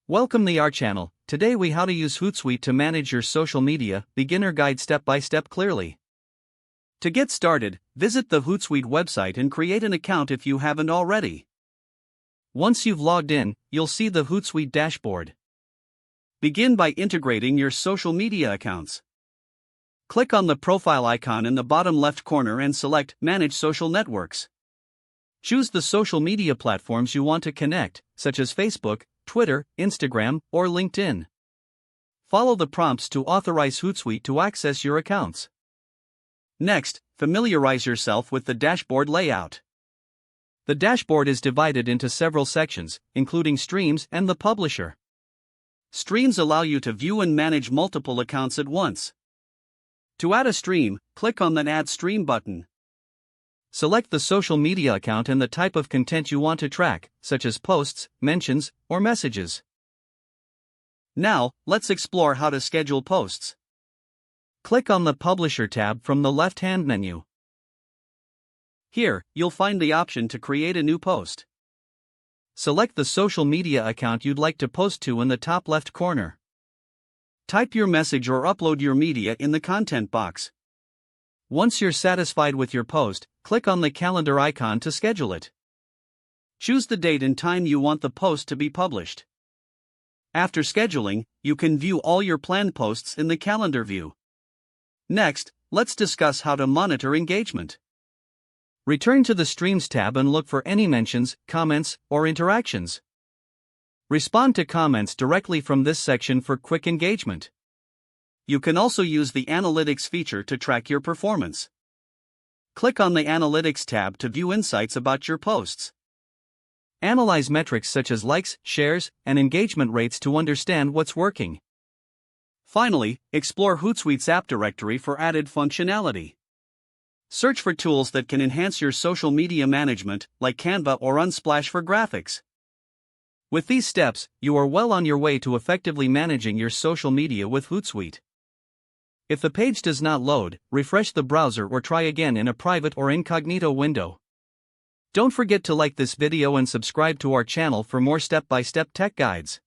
Welcome to our channel. Today we how to use Hootsuite to manage your social media, beginner guide step by step clearly. To get started, visit the Hootsuite website and create an account if you haven't already. Once you've logged in, you'll see the Hootsuite dashboard. Begin by integrating your social media accounts. Click on the profile icon in the bottom left corner and select Manage Social Networks. Choose the social media platforms you want to connect, such as Facebook, Twitter, Instagram, or LinkedIn. Follow the prompts to authorize Hootsuite to access your accounts. Next, familiarize yourself with the dashboard layout. The dashboard is divided into several sections, including Streams and the Publisher. Streams allow you to view and manage multiple accounts at once. To add a stream, click on the Add Stream button. Select the social media account and the type of content you want to track, such as posts, mentions, or messages. Now, let's explore how to schedule posts. Click on the Publisher tab from the left-hand menu. Here, you'll find the option to create a new post. Select the social media account you'd like to post to in the top left corner. Type your message or upload your media in the content box. Once you're satisfied with your post, click on the calendar icon to schedule it. Choose the date and time you want the post to be published. After scheduling, you can view all your planned posts in the calendar view. Next, let's discuss how to monitor engagement. Return to the Streams tab and look for any mentions, comments, or interactions. Respond to comments directly from this section for quick engagement. You can also use the Analytics feature to track your performance. Click on the Analytics tab to view insights about your posts. Analyze metrics such as likes, shares, and engagement rates to understand what's working. Finally, explore Hootsuite's app directory for added functionality. Search for tools that can enhance your social media management, like Canva or Unsplash for graphics. With these steps, you are well on your way to effectively managing your social media with Hootsuite. If the page does not load, refresh the browser or try again in a private or incognito window. Don't forget to like this video and subscribe to our channel for more step-by-step tech guides.